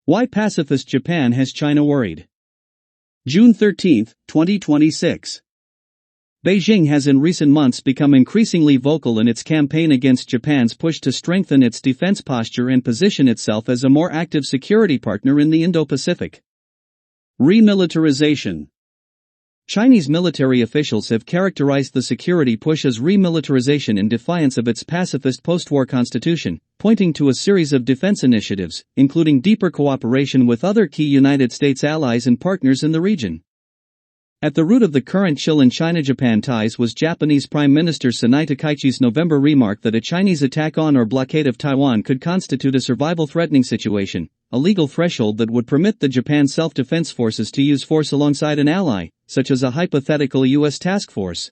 Why pacifist Japan has China worried? June 13, 2026. Beijing has in recent months become increasingly vocal in its campaign against Japan's push to strengthen its defense posture and position itself as a more active security partner in the Indo-Pacific. Remilitarization. Chinese military officials have characterized the security push as remilitarization in defiance of its pacifist post-war constitution, pointing to a series of defense initiatives, including deeper cooperation with other key United States allies and partners in the region. At the root of the current chill in China-Japan ties was Japanese Prime Minister Sonai Takaichi's November remark that a Chinese attack on or blockade of Taiwan could constitute a survival-threatening situation, a legal threshold that would permit the Japan Self-Defense Forces to use force alongside an ally, such as a hypothetical U.S. task force.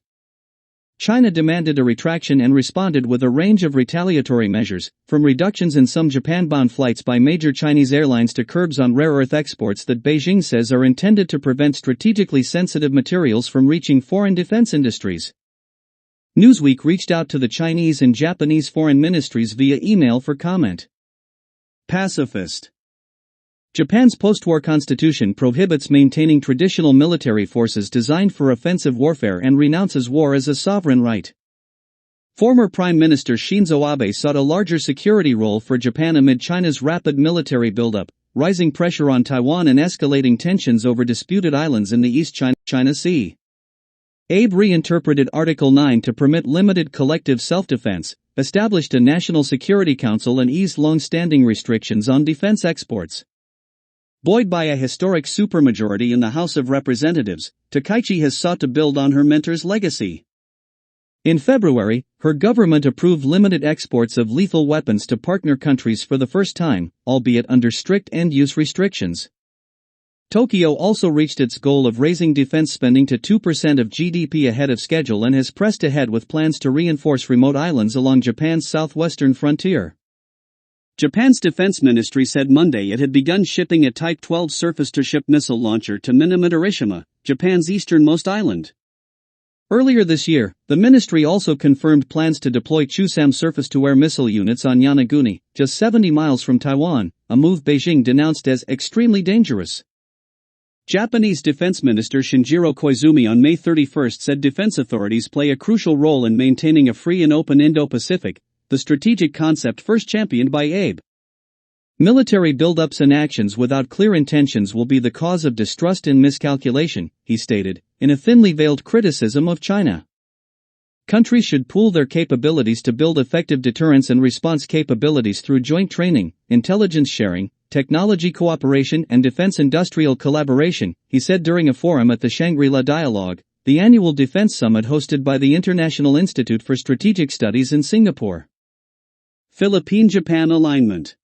China demanded a retraction and responded with a range of retaliatory measures, from reductions in some Japan-bound flights by major Chinese airlines to curbs on rare earth exports that Beijing says are intended to prevent strategically sensitive materials from reaching foreign defense industries. Newsweek reached out to the Chinese and Japanese foreign ministries via email for comment. Pacifist. Japan's post-war constitution prohibits maintaining traditional military forces designed for offensive warfare and renounces war as a sovereign right. Former Prime Minister Shinzo Abe sought a larger security role for Japan amid China's rapid military buildup, rising pressure on Taiwan and escalating tensions over disputed islands in the East China Sea. Abe reinterpreted Article 9 to permit limited collective self-defense, established a National Security Council and eased long-standing restrictions on defense exports. Buoyed by a historic supermajority in the House of Representatives, Takaichi has sought to build on her mentor's legacy. In February, her government approved limited exports of lethal weapons to partner countries for the first time, albeit under strict end-use restrictions. Tokyo also reached its goal of raising defense spending to 2% of GDP ahead of schedule and has pressed ahead with plans to reinforce remote islands along Japan's southwestern frontier. Japan's defense ministry said Monday it had begun shipping a Type 12 surface-to-ship missile launcher to Minamotorishima, Japan's easternmost island. Earlier this year, the ministry also confirmed plans to deploy Chusam surface-to-air missile units on Yonaguni, just 70 miles from Taiwan, a move Beijing denounced as extremely dangerous. Japanese Defense Minister Shinjiro Koizumi on May 31 said defense authorities play a crucial role in maintaining a free and open Indo-Pacific, the strategic concept first championed by Abe. Military buildups and actions without clear intentions will be the cause of distrust and miscalculation, he stated, in a thinly veiled criticism of China. Countries should pool their capabilities to build effective deterrence and response capabilities through joint training, intelligence sharing, technology cooperation and defense industrial collaboration, he said during a forum at the Shangri-La Dialogue, the annual defense summit hosted by the International Institute for Strategic Studies in Singapore. Philippine-Japan alignment.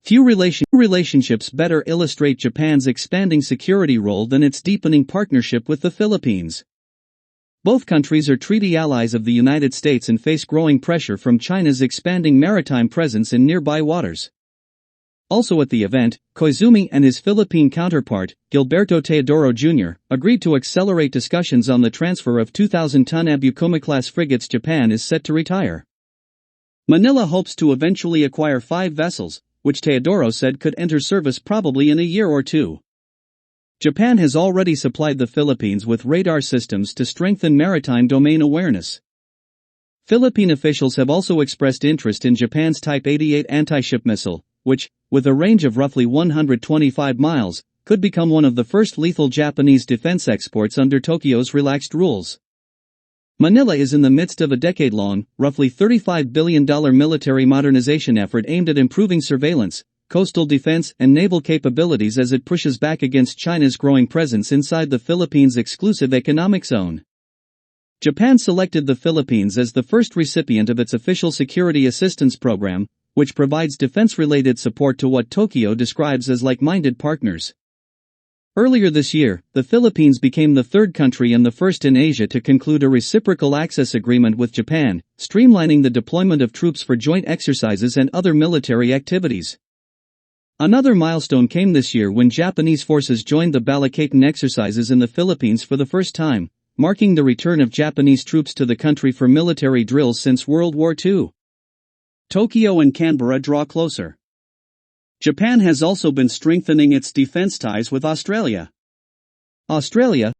Few relationships better illustrate Japan's expanding security role than its deepening partnership with the Philippines. Both countries are treaty allies of the United States and face growing pressure from China's expanding maritime presence in nearby waters. Also at the event, Koizumi and his Philippine counterpart, Gilberto Teodoro Jr., agreed to accelerate discussions on the transfer of 2,000-ton Abukoma-class frigates Japan is set to retire. Manila hopes to eventually acquire 5 vessels, which Teodoro said could enter service probably in a year or two. Japan has already supplied the Philippines with radar systems to strengthen maritime domain awareness. Philippine officials have also expressed interest in Japan's Type 88 anti-ship missile, which, with a range of roughly 125 miles, could become one of the first lethal Japanese defense exports under Tokyo's relaxed rules. Manila is in the midst of a decade-long, roughly $35 billion military modernization effort aimed at improving surveillance, coastal defense and naval capabilities as it pushes back against China's growing presence inside the Philippines' exclusive economic zone. Japan selected the Philippines as the first recipient of its official security assistance program, which provides defense-related support to what Tokyo describes as like-minded partners. Earlier this year, the Philippines became the third country and the first in Asia to conclude a reciprocal access agreement with Japan, streamlining the deployment of troops for joint exercises and other military activities. Another milestone came this year when Japanese forces joined the Balikatan exercises in the Philippines for the first time, marking the return of Japanese troops to the country for military drills since World War II. Tokyo and Canberra draw closer. Japan has also been strengthening its defense ties with Australia. Australia,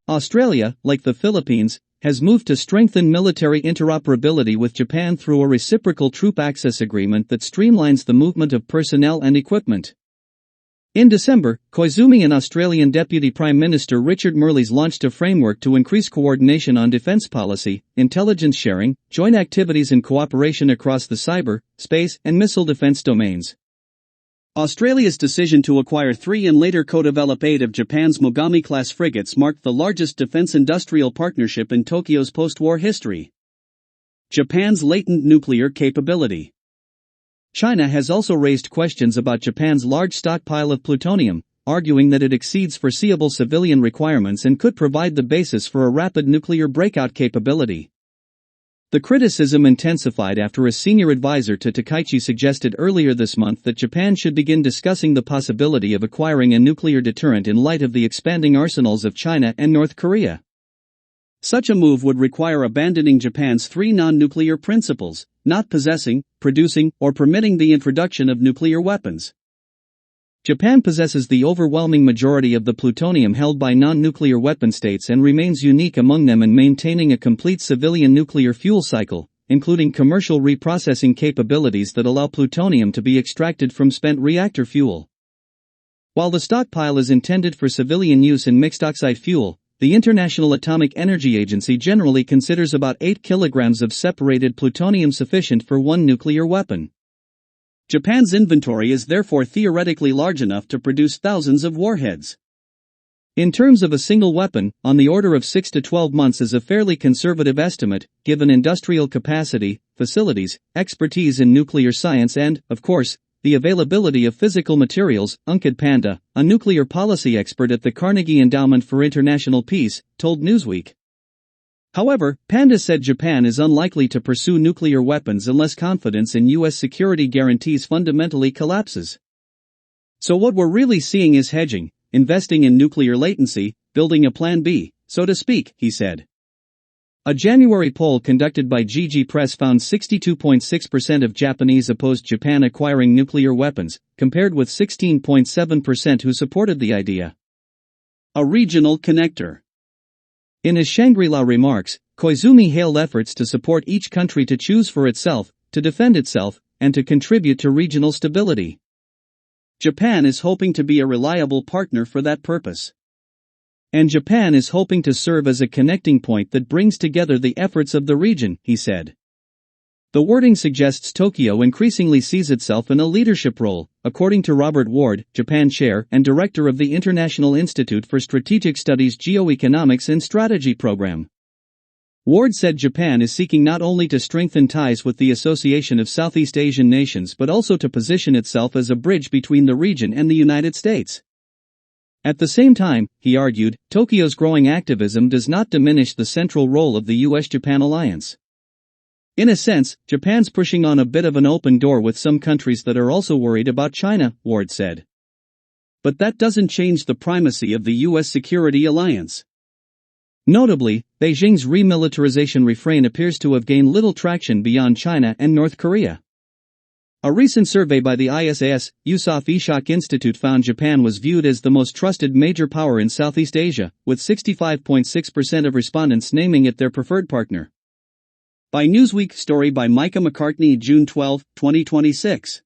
like the Philippines, has moved to strengthen military interoperability with Japan through a reciprocal troop access agreement that streamlines the movement of personnel and equipment. In December, Koizumi and Australian Deputy Prime Minister Richard Marles launched a framework to increase coordination on defence policy, intelligence sharing, joint activities and cooperation across the cyber, space, and missile defence domains. Australia's decision to acquire 3 and later co-develop 8 of Japan's Mogami-class frigates marked the largest defense-industrial partnership in Tokyo's post-war history. Japan's latent nuclear capability. China has also raised questions about Japan's large stockpile of plutonium, arguing that it exceeds foreseeable civilian requirements and could provide the basis for a rapid nuclear breakout capability. The criticism intensified after a senior advisor to Takaichi suggested earlier this month that Japan should begin discussing the possibility of acquiring a nuclear deterrent in light of the expanding arsenals of China and North Korea. Such a move would require abandoning Japan's 3 non-nuclear principles: not possessing, producing, or permitting the introduction of nuclear weapons. Japan possesses the overwhelming majority of the plutonium held by non-nuclear weapon states and remains unique among them in maintaining a complete civilian nuclear fuel cycle, including commercial reprocessing capabilities that allow plutonium to be extracted from spent reactor fuel. While the stockpile is intended for civilian use in mixed oxide fuel, the International Atomic Energy Agency generally considers about 8 kilograms of separated plutonium sufficient for one nuclear weapon. Japan's inventory is therefore theoretically large enough to produce thousands of warheads. In terms of a single weapon, on the order of 6 to 12 months is a fairly conservative estimate, given industrial capacity, facilities, expertise in nuclear science and, of course, the availability of physical materials. Unkid Panda, a nuclear policy expert at the Carnegie Endowment for International Peace, told Newsweek. However, Panda said Japan is unlikely to pursue nuclear weapons unless confidence in U.S. security guarantees fundamentally collapses. So what we're really seeing is hedging, investing in nuclear latency, building a plan B, so to speak, he said. A January poll conducted by GG Press found 62.6% of Japanese opposed Japan acquiring nuclear weapons, compared with 16.7% who supported the idea. A regional connector. In his Shangri-La remarks, Koizumi hailed efforts to support each country to choose for itself, to defend itself, and to contribute to regional stability. Japan is hoping to be a reliable partner for that purpose. And Japan is hoping to serve as a connecting point that brings together the efforts of the region, he said. The wording suggests Tokyo increasingly sees itself in a leadership role, according to Robert Ward, Japan Chair and Director of the International Institute for Strategic Studies Geoeconomics and Strategy Program. Ward said Japan is seeking not only to strengthen ties with the Association of Southeast Asian Nations but also to position itself as a bridge between the region and the United States. At the same time, he argued, Tokyo's growing activism does not diminish the central role of the US-Japan alliance. In a sense, Japan's pushing on a bit of an open door with some countries that are also worried about China, Ward said. But that doesn't change the primacy of the U.S. security alliance. Notably, Beijing's remilitarization refrain appears to have gained little traction beyond China and North Korea. A recent survey by the ISAS, Yusof Ishak Institute found Japan was viewed as the most trusted major power in Southeast Asia, with 65.6% of respondents naming it their preferred partner. By Newsweek, story by Micah McCartney, June 12, 2026.